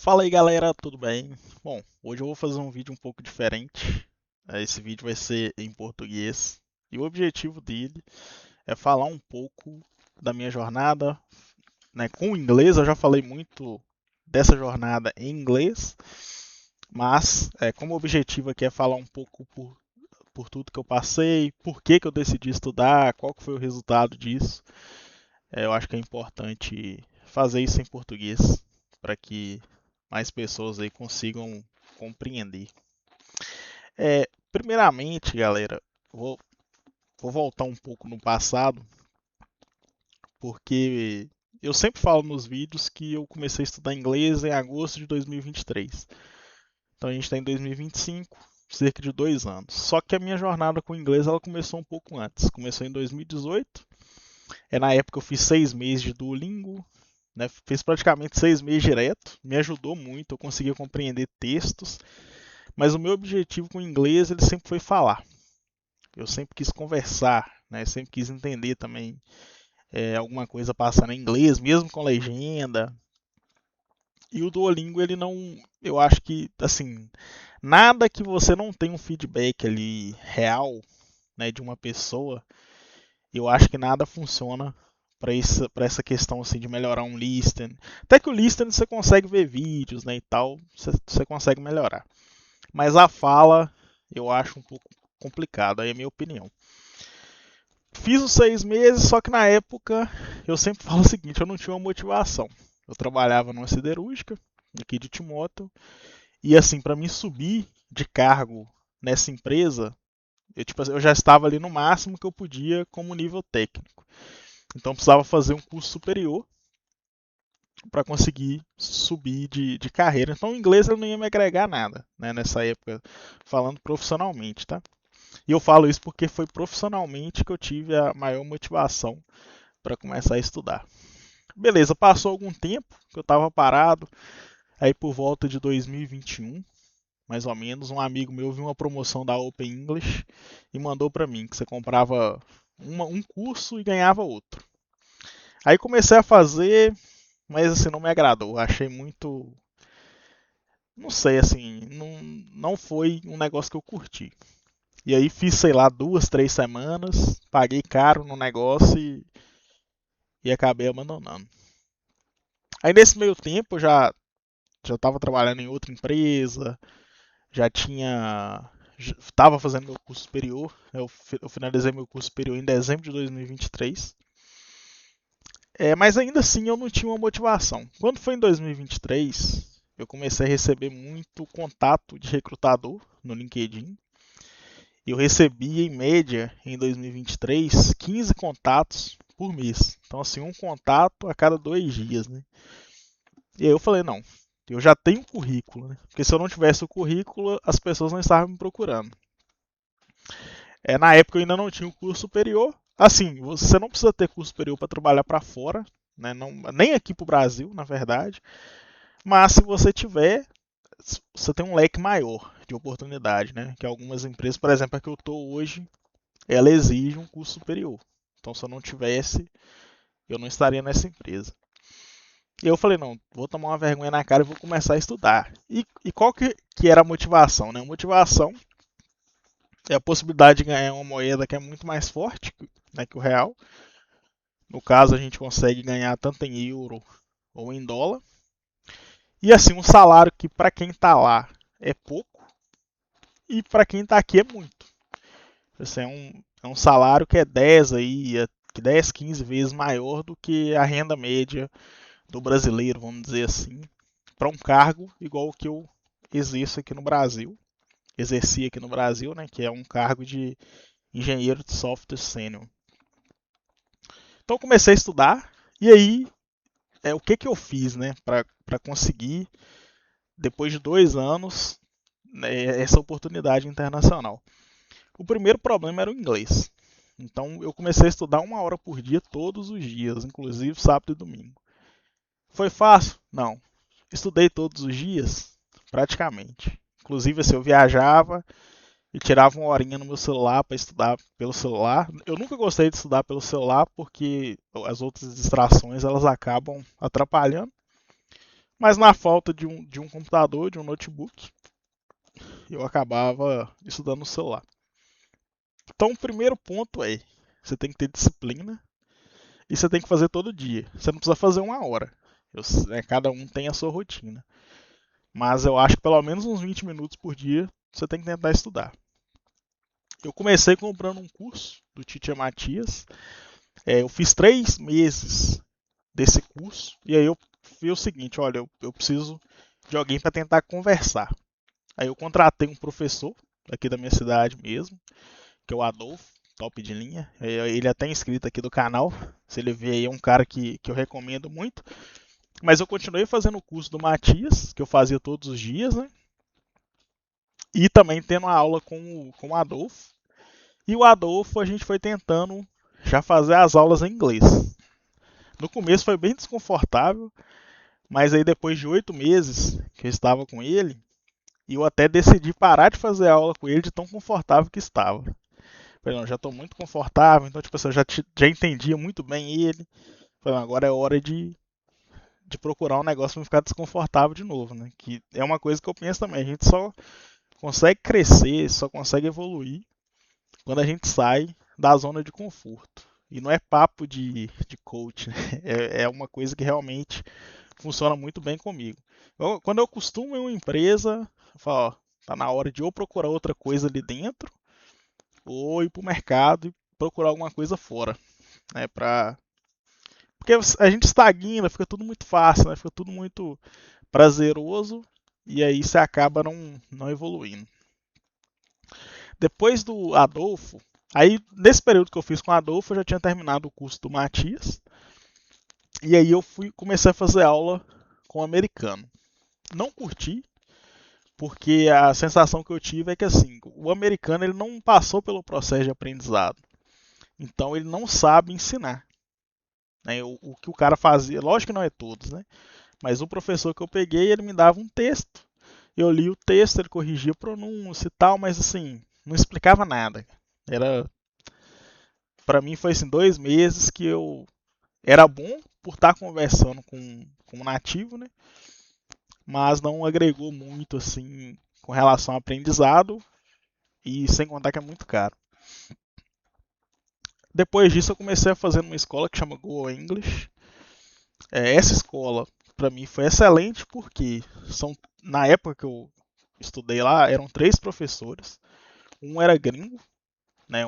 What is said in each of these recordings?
Fala aí galera, tudo bem? Bom, hoje eu vou fazer um vídeo um pouco diferente. Esse vídeo vai ser em português e o objetivo dele é falar um pouco da minha jornada, né, com o inglês. Eu já falei muito dessa jornada em inglês, mas como o objetivo aqui é falar um pouco por tudo que eu passei, por que eu decidi estudar, qual que foi o resultado disso. Eu acho que é importante fazer isso em português para que mais pessoas aí consigam compreender. Primeiramente, galera, vou, vou voltar um pouco no passado, porque eu sempre falo nos vídeos que eu comecei a estudar inglês em agosto de 2023. Então a gente está em 2025, cerca de 2 anos. Só que a minha jornada com o inglês ela começou um pouco antes. Começou em 2018. Na época eu fiz 6 meses de Duolingo, né? Fiz praticamente 6 meses direto. Me ajudou muito, eu conseguia compreender textos. Mas o meu objetivo com o inglês ele sempre foi falar. Eu sempre quis conversar, né? Sempre quis entender também alguma coisa passando em inglês, mesmo com legenda. E o Duolingo ele não, eu acho que assim, nada que você não tenha um feedback ali real, né, de uma pessoa, eu acho que nada funciona para essa questão assim de melhorar um listening. Até que o listening você consegue ver vídeos, né, e tal, você consegue melhorar. Mas a fala eu acho um pouco complicado, aí é a minha opinião. Fiz os 6 meses, só que na época eu sempre falo o seguinte, eu não tinha uma motivação. Eu trabalhava numa siderúrgica aqui de Timóteo e assim para mim subir de cargo nessa empresa, eu já estava ali no máximo que eu podia como nível técnico. Então eu precisava fazer um curso superior para conseguir subir de carreira. Então o inglês ele não ia me agregar nada, né, nessa época, falando profissionalmente, tá? E eu falo isso porque foi profissionalmente que eu tive a maior motivação para começar a estudar. Beleza, passou algum tempo que eu estava parado, aí por volta de 2021, mais ou menos, um amigo meu viu uma promoção da Open English e mandou para mim que você comprava um curso e ganhava outro. Aí comecei a fazer, mas assim não me agradou, achei muito, não sei, assim, não foi um negócio que eu curti. E aí fiz, sei lá, 2, 3 semanas, paguei caro no negócio e acabei abandonando. Aí nesse meio tempo eu já estava trabalhando em outra empresa, já tinha estava fazendo meu curso superior. Eu finalizei meu curso superior em dezembro de 2023. Mas ainda assim eu não tinha uma motivação. Quando foi em 2023, eu comecei a receber muito contato de recrutador no LinkedIn. Eu recebi em média em 2023 15 contatos por mês. Então assim, um contato a cada 2 dias, né? E aí eu falei, não, eu já tenho um currículo, né? Porque se eu não tivesse o currículo, as pessoas não estavam me procurando. Na época eu ainda não tinha o curso superior. Assim, você não precisa ter curso superior para trabalhar para fora, né? Não, nem aqui para o Brasil, na verdade. Mas se você tiver, você tem um leque maior de oportunidade, né? Que algumas empresas, por exemplo, a que eu estou hoje, ela exige um curso superior. Então, se eu não tivesse, eu não estaria nessa empresa. E eu falei, não, vou tomar uma vergonha na cara e vou começar a estudar. E qual que era a motivação? Né? A motivação é a possibilidade de ganhar uma moeda que é muito mais forte, né, que o real. No caso, a gente consegue ganhar tanto em euro ou em dólar. E assim, um salário que para quem está lá é pouco e para quem está aqui é muito. Assim, é um salário que é 10 aí, 10, 15 vezes maior do que a renda média do brasileiro, vamos dizer assim, para um cargo igual o que eu exerço aqui no Brasil, exerci aqui no Brasil, né, que é um cargo de engenheiro de software sênior. Então eu comecei a estudar e aí o que que eu fiz, né, para conseguir depois de 2 anos, né, essa oportunidade internacional. O primeiro problema era o inglês. Então eu comecei a estudar 1 hora por dia todos os dias, inclusive sábado e domingo. Foi fácil? Não. Estudei todos os dias? Praticamente. Inclusive, assim, eu viajava e tirava 1 horinha no meu celular para estudar pelo celular. Eu nunca gostei de estudar pelo celular porque as outras distrações elas acabam atrapalhando. Mas na falta de um computador, de um notebook, eu acabava estudando no celular. Então, o primeiro ponto é: você tem que ter disciplina e você tem que fazer todo dia. Você não precisa fazer uma hora. Cada um tem a sua rotina. Mas eu acho que pelo menos uns 20 minutos por dia você tem que tentar estudar. Eu comecei comprando um curso do Teacher Matias. Eu fiz 3 meses desse curso. E aí eu fiz o seguinte: olha, eu preciso de alguém para tentar conversar. Aí eu contratei um professor aqui da minha cidade mesmo, que é o Adolfo, top de linha. Ele é até inscrito aqui do canal. Se ele ver aí, é um cara que eu recomendo muito. Mas eu continuei fazendo o curso do Matias, que eu fazia todos os dias, né? E também tendo a aula com o Adolfo. E o Adolfo a gente foi tentando já fazer as aulas em inglês. No começo foi bem desconfortável, mas aí depois de 8 meses que eu estava com ele, eu até decidi parar de fazer aula com ele de tão confortável que estava. Falei, não, já estou muito confortável, então tipo assim, eu já entendia muito bem ele. Falei, não, agora é hora de procurar um negócio para não ficar desconfortável de novo, né? Que é uma coisa que eu penso também, a gente só consegue crescer, só consegue evoluir quando a gente sai da zona de conforto. E não é papo de coach, né? É uma coisa que realmente funciona muito bem comigo. Quando eu costumo em uma empresa, eu falo, ó, tá na hora de ou procurar outra coisa ali dentro, ou ir pro mercado e procurar alguma coisa fora, né? Porque a gente estagna, fica tudo muito fácil, né? Fica tudo muito prazeroso e aí você acaba não evoluindo. Depois do Adolfo, aí nesse período que eu fiz com o Adolfo, eu já tinha terminado o curso do Matias. E aí eu comecei a fazer aula com o americano. Não curti, porque a sensação que eu tive é que assim, o americano ele não passou pelo processo de aprendizado. Então ele não sabe ensinar. Né? O que o cara fazia, lógico que não é todos, né? Mas o professor que eu peguei, ele me dava um texto. Eu li o texto, ele corrigia pronúncia e tal, mas assim, não explicava nada. Era, para mim foi assim 2 meses que eu era bom por estar conversando com um nativo, né? Mas não agregou muito assim com relação ao aprendizado e sem contar que é muito caro. Depois disso eu comecei a fazer numa escola que chama Go English. Essa escola para mim foi excelente porque na época que eu estudei lá eram 3 professores. Um era gringo, né,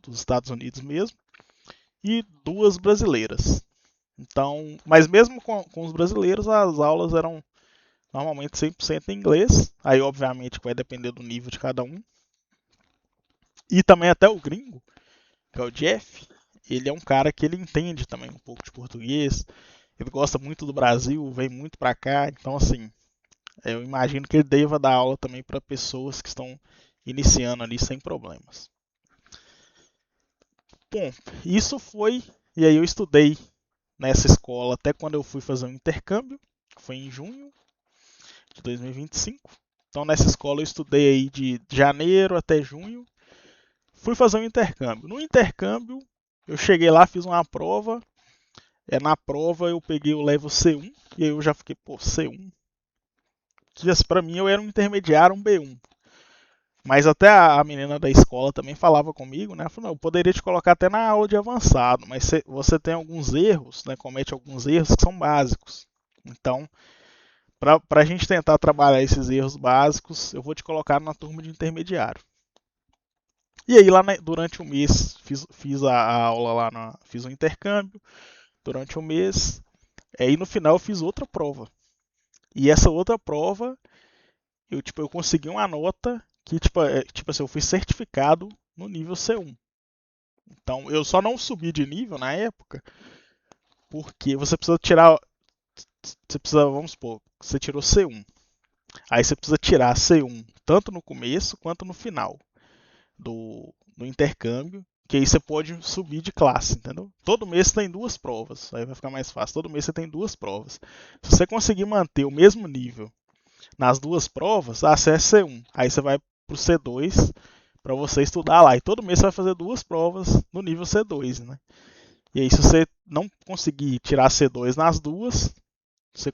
dos Estados Unidos mesmo, e 2 brasileiras. Então, mas mesmo com os brasileiros, as aulas eram normalmente 100% em inglês. Aí, obviamente, vai depender do nível de cada um. E também até o gringo, que é o Jeff, ele é um cara que ele entende também um pouco de português. Ele gosta muito do Brasil, vem muito pra cá. Então, assim, eu imagino que ele deva dar aula também para pessoas que estão iniciando ali sem problemas. Bom, isso foi. E aí eu estudei nessa escola até quando eu fui fazer um intercâmbio. Foi em junho de 2025. Então nessa escola eu estudei aí de janeiro até junho. Fui fazer um intercâmbio. No intercâmbio eu cheguei lá, fiz uma prova. Na prova eu peguei o level C1 e aí eu já fiquei, pô, C1. Para mim eu era um intermediário, um B1. Mas até a menina da escola também falava comigo, né? Ela falou, não, eu poderia te colocar até na aula de avançado, mas você tem alguns erros, né? Comete alguns erros que são básicos. Então, para a gente tentar trabalhar esses erros básicos, eu vou te colocar na turma de intermediário. E aí, lá durante o mês, fiz a aula lá, fiz um intercâmbio durante o mês. Aí no final eu fiz outra prova. E essa outra prova, eu consegui uma nota que, tipo assim, eu fui certificado no nível C1. Então, eu só não subi de nível na época, porque você precisa tirar. Vamos supor, você tirou C1. Aí você precisa tirar C1 tanto no começo quanto no final do intercâmbio, que aí você pode subir de classe, entendeu? Todo mês tem 2 provas, aí vai ficar mais fácil. Todo mês você tem 2 provas. Se você conseguir manter o mesmo nível nas 2 provas, você é C1. Aí você vai pro C2 para você estudar lá. E todo mês você vai fazer 2 provas no nível C2, né? E aí se você não conseguir tirar C2 nas duas,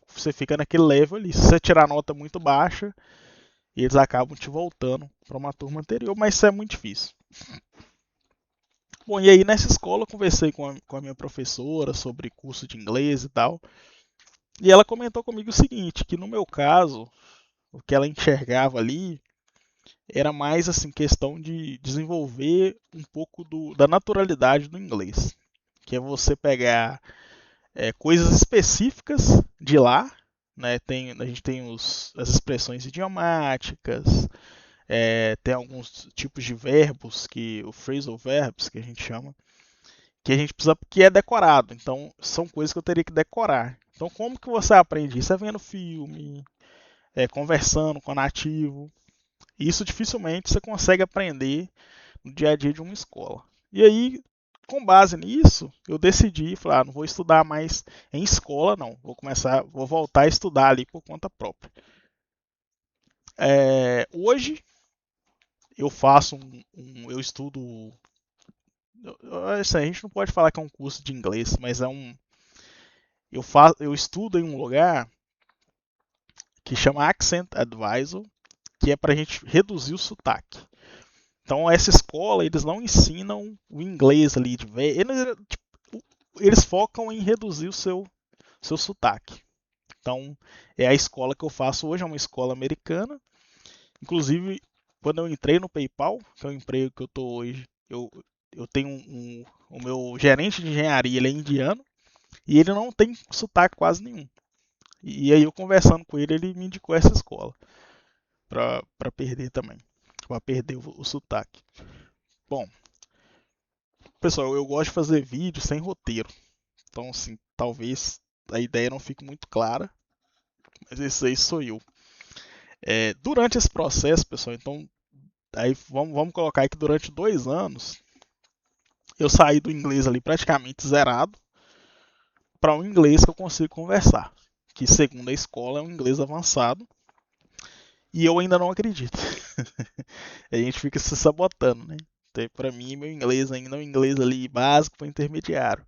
Você fica naquele level ali. Se você tirar nota muito baixa, eles acabam te voltando para uma turma anterior, mas isso é muito difícil. Bom, e aí nessa escola eu conversei com a minha professora sobre curso de inglês e tal. E ela comentou comigo o seguinte, que no meu caso, o que ela enxergava ali era mais assim questão de desenvolver um pouco da naturalidade do inglês, que é você pegar coisas específicas de lá, né? A gente tem as expressões idiomáticas, tem alguns tipos de verbos o phrasal verbs que a gente chama, que a gente precisa que é decorado. Então são coisas que eu teria que decorar. Então como que você aprende isso? É vendo filme, conversando com o nativo. Isso dificilmente você consegue aprender no dia a dia de uma escola. E aí, com base nisso, eu decidi, falar, não vou estudar mais em escola, não. Vou voltar a estudar ali por conta própria. Hoje eu faço eu estudo. A gente não pode falar que é um curso de inglês, mas eu estudo em um lugar que chama Accent Advisor, que é para a gente reduzir o sotaque. Então, essa escola, eles não ensinam o inglês ali de velho. Eles focam em reduzir o seu sotaque. Então, é a escola que eu faço hoje, é uma escola americana. Inclusive, quando eu entrei no PayPal, que é o emprego que eu estou hoje, eu tenho o meu gerente de engenharia, ele é indiano, e ele não tem sotaque quase nenhum. E aí, eu conversando com ele, ele me indicou essa escola para perder também, para perder o sotaque. Bom, pessoal, eu gosto de fazer vídeo sem roteiro. Então, assim, talvez a ideia não fique muito clara, mas esse aí sou eu. Durante esse processo, pessoal, então, aí vamos colocar aí que durante 2 anos eu saí do inglês ali praticamente zerado para um inglês que eu consigo conversar, que segundo a escola é um inglês avançado, e eu ainda não acredito. A gente fica se sabotando, né? Então, para mim, meu inglês ainda é um inglês ali básico para intermediário.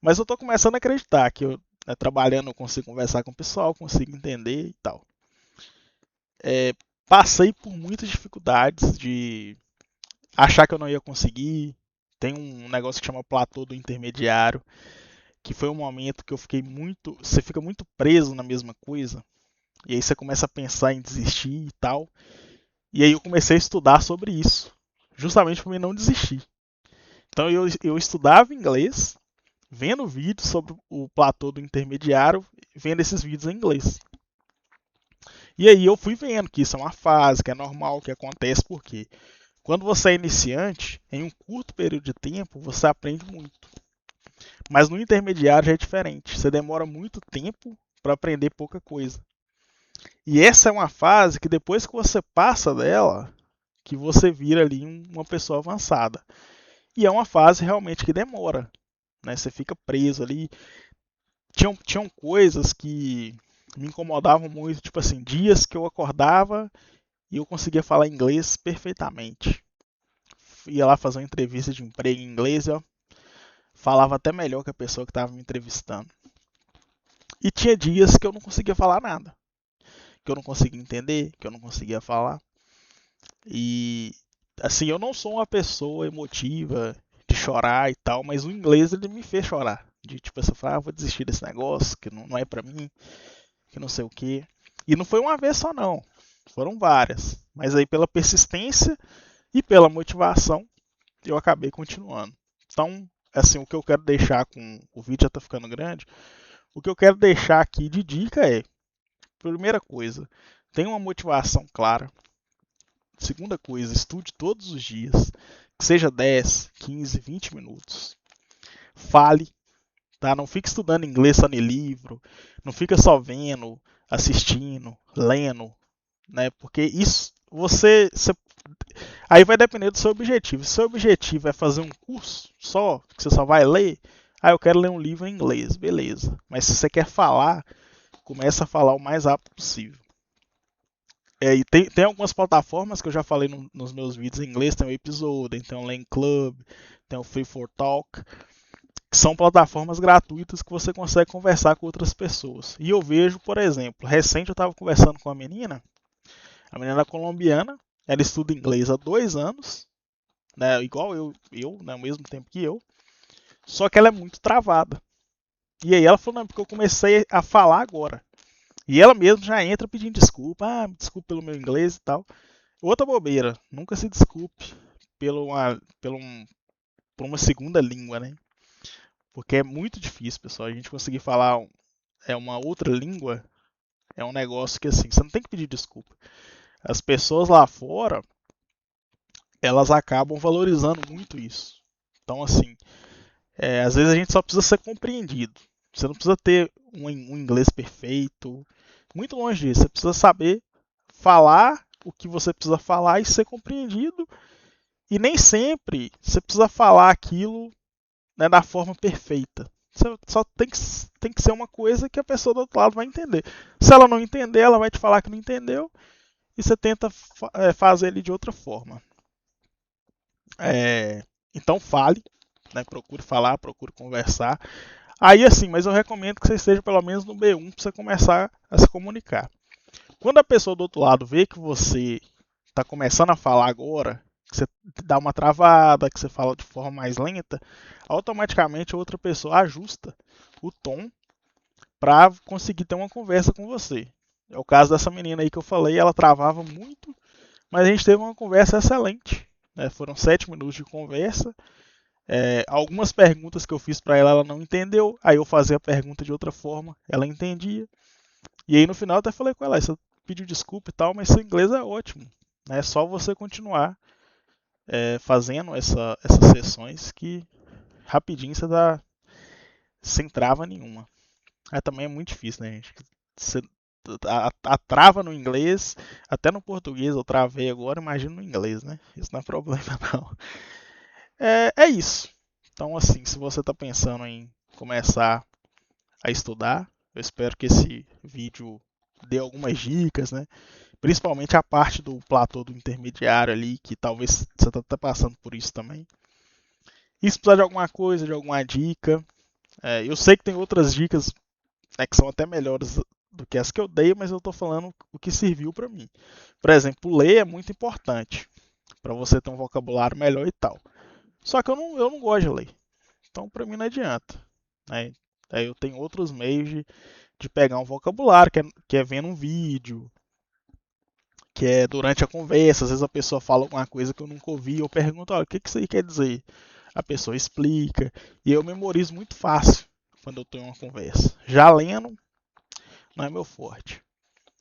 Mas eu estou começando a acreditar que eu, trabalhando, eu consigo conversar com o pessoal, consigo entender e tal. Passei por muitas dificuldades de achar que eu não ia conseguir. Tem um negócio que chama platô do intermediário, que foi um momento que eu fiquei muito. Você fica muito preso na mesma coisa, e aí você começa a pensar em desistir e tal. E aí eu comecei a estudar sobre isso, justamente para mim não desistir. Então eu estudava inglês, vendo vídeos sobre o platô do intermediário, vendo esses vídeos em inglês. E aí eu fui vendo que isso é uma fase, que é normal, que acontece porque quando você é iniciante, em um curto período de tempo, você aprende muito. Mas no intermediário já é diferente. Você demora muito tempo para aprender pouca coisa. E essa é uma fase que depois que você passa dela, que você vira ali uma pessoa avançada. E é uma fase realmente que demora. Né? Você fica preso ali. Tinham coisas que me incomodavam muito, tipo assim, dias que eu acordava e eu conseguia falar inglês perfeitamente. Ia lá fazer uma entrevista de emprego em inglês, ó, falava até melhor que a pessoa que estava me entrevistando. E tinha dias que eu não conseguia falar nada, que eu não conseguia entender, que eu não conseguia falar. E assim, eu não sou uma pessoa emotiva de chorar e tal, mas o inglês ele me fez chorar. De tipo assim, falar, vou desistir desse negócio, que não é pra mim, que não sei o que. E não foi uma vez só não, foram várias. Mas aí pela persistência e pela motivação, eu acabei continuando. Então, assim, o que eu quero deixar com o vídeo já está ficando grande. O que eu quero deixar aqui de dica é: primeira coisa, tenha uma motivação clara. Segunda coisa, estude todos os dias, que seja 10, 15, 20 minutos. Fale, tá? Não fique estudando inglês só no livro, não fica só vendo, assistindo, lendo, né? Porque isso você aí vai depender do seu objetivo. Se o seu objetivo é fazer um curso só, que você só vai ler, eu quero ler um livro em inglês, beleza. Mas se você quer falar, começa a falar o mais rápido possível. E tem algumas plataformas que eu já falei nos meus vídeos em inglês, tem o Episode, tem o Lang Club, tem o Free for Talk. que são plataformas gratuitas que você consegue conversar com outras pessoas. E eu vejo, por exemplo, recente eu estava conversando com uma menina, a menina é colombiana, ela estuda inglês há 2 anos, né, igual eu, né, ao mesmo tempo que eu, só que ela é muito travada. E aí ela falou, não, porque eu comecei a falar agora. E ela mesma já entra pedindo desculpa, me desculpe pelo meu inglês e tal. Outra bobeira, nunca se desculpe por uma segunda língua, né? Porque é muito difícil, pessoal, a gente conseguir falar uma outra língua é um negócio que assim, você não tem que pedir desculpa. As pessoas lá fora, elas acabam valorizando muito isso. Então, assim, às vezes a gente só precisa ser compreendido. Você não precisa ter um inglês perfeito. Muito longe disso. Você precisa saber falar o que você precisa falar e ser compreendido. E nem sempre você precisa falar aquilo, né, da forma perfeita. Você só tem que ser uma coisa que a pessoa do outro lado vai entender. Se ela não entender, ela vai te falar que não entendeu e você tenta fazer ele de outra forma. Então fale, né, procure falar, procure conversar. Aí assim, mas eu recomendo que você esteja pelo menos no B1 para você começar a se comunicar. Quando a pessoa do outro lado vê que você está começando a falar agora, que você dá uma travada, que você fala de forma mais lenta, automaticamente a outra pessoa ajusta o tom para conseguir ter uma conversa com você. É o caso dessa menina aí que eu falei, ela travava muito, mas a gente teve uma conversa excelente. Né? Foram 7 minutos de conversa. Algumas perguntas que eu fiz para ela, ela não entendeu. Aí eu fazia a pergunta de outra forma, ela entendia. E aí no final eu até falei com ela, você pediu desculpa e tal, mas seu inglês é ótimo. É só você continuar fazendo essas sessões que rapidinho você tá sem trava nenhuma. Também é muito difícil, né, gente? Você, a trava no inglês, até no português eu travei agora, imagina no inglês, né? Isso não é problema não. É isso. Então, assim, se você está pensando em começar a estudar, eu espero que esse vídeo dê algumas dicas, né? Principalmente a parte do platô do intermediário ali, que talvez você está passando por isso também. E se precisar de alguma coisa, de alguma dica, eu sei que tem outras dicas, né, que são até melhores do que as que eu dei, mas eu estou falando o que serviu para mim. Por exemplo, ler é muito importante para você ter um vocabulário melhor e tal. Só que eu não gosto de ler. Então, para mim não adianta. Né? Aí eu tenho outros meios de pegar um vocabulário, que é vendo um vídeo, que é durante a conversa. Às vezes a pessoa fala alguma coisa que eu nunca ouvi, eu pergunto, o que isso aí quer dizer? A pessoa explica, e eu memorizo muito fácil quando eu estou em uma conversa. Já lendo, não é meu forte.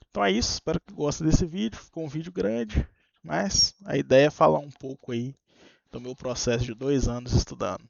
Então é isso, espero que gostem desse vídeo. Ficou um vídeo grande, mas a ideia é falar um pouco aí do meu processo de 2 anos estudando.